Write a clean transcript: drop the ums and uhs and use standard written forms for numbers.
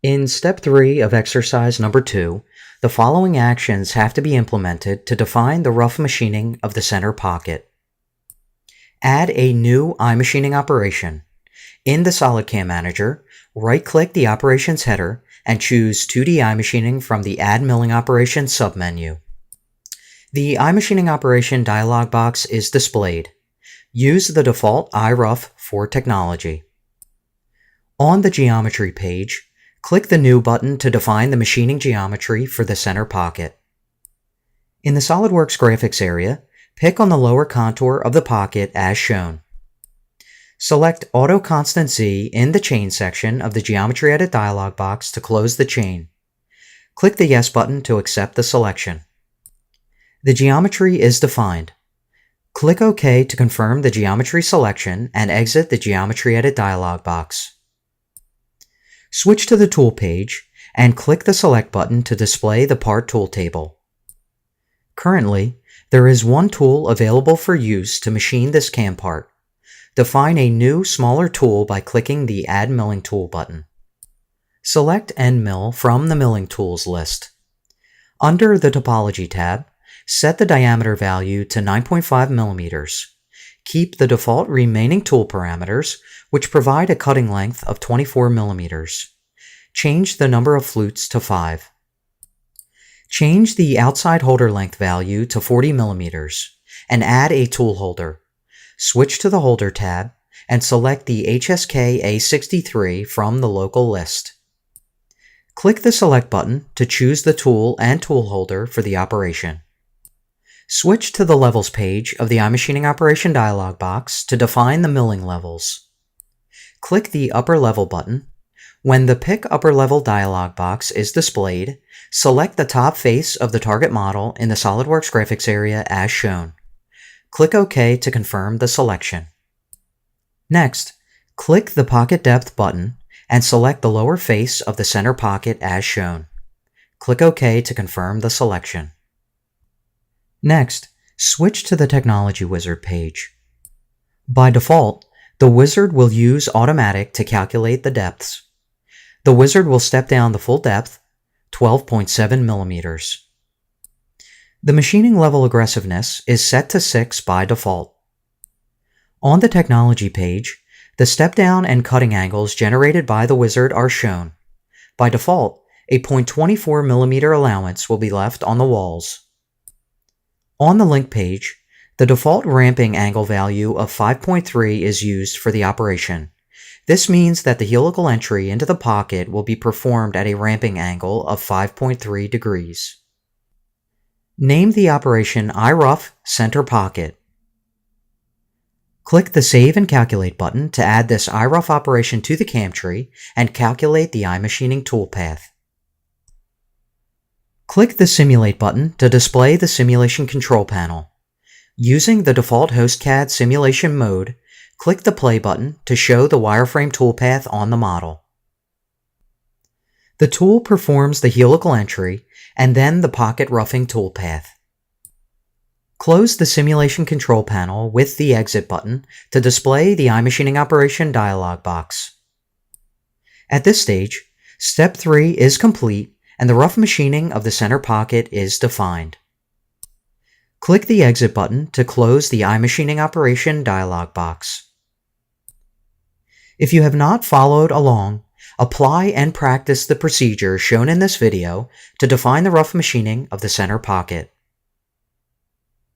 In step 3 of exercise number 2, the following actions have to be implemented to define the rough machining of the center pocket. Add a new iMachining operation. In the SolidCAM manager, right-click the operations header and choose 2D iMachining from the Add Milling Operation submenu. The iMachining operation dialog box is displayed. Use the default iRough for technology. On the geometry page, click the New button to define the machining geometry for the center pocket. In the SolidWorks graphics area, pick on the lower contour of the pocket as shown. Select Auto Constant Z in the Chain section of the Geometry Edit dialog box to close the chain. Click the Yes button to accept the selection. The geometry is defined. Click OK to confirm the geometry selection and exit the Geometry Edit dialog box. Switch to the Tool page and click the Select button to display the Part Tool table. Currently, there is one tool available for use to machine this cam part. Define a new, smaller tool by clicking the Add Milling Tool button. Select End Mill from the Milling Tools list. Under the Topology tab, set the diameter value to 9.5 millimeters. Keep the default remaining tool parameters, which provide a cutting length of 24 millimeters. Change the number of flutes to 5. Change the outside holder length value to 40 millimeters and add a tool holder. Switch to the Holder tab and select the HSK A63 from the local list. Click the Select button to choose the tool and tool holder for the operation. Switch to the Levels page of the iMachining Operation dialog box to define the milling levels. Click the Upper Level button. When the Pick Upper Level dialog box is displayed, select the top face of the target model in the SolidWorks graphics area as shown. Click OK to confirm the selection. Next, click the Pocket Depth button and select the lower face of the center pocket as shown. Click OK to confirm the selection. Next, switch to the Technology Wizard page. By default, the wizard will use Automatic to calculate the depths. The wizard will step down the full depth, 12.7 millimeters. The machining level aggressiveness is set to 6 by default. On the Technology page, the step down and cutting angles generated by the wizard are shown. By default, a 0.24 millimeter allowance will be left on the walls. On the link page, the default ramping angle value of 5.3 is used for the operation. This means that the helical entry into the pocket will be performed at a ramping angle of 5.3 degrees. Name the operation iRough Center Pocket. Click the Save and Calculate button to add this iRough operation to the cam tree and calculate the iMachining toolpath. Click the Simulate button to display the simulation control panel. Using the default HostCAD simulation mode, click the Play button to show the wireframe toolpath on the model. The tool performs the helical entry and then the pocket roughing toolpath. Close the simulation control panel with the Exit button to display the iMachining Operation dialog box. At this stage, Step 3 is complete and the rough machining of the center pocket is defined. Click the Exit button to close the iMachining Operation dialog box. If you have not followed along, apply and practice the procedure shown in this video to define the rough machining of the center pocket.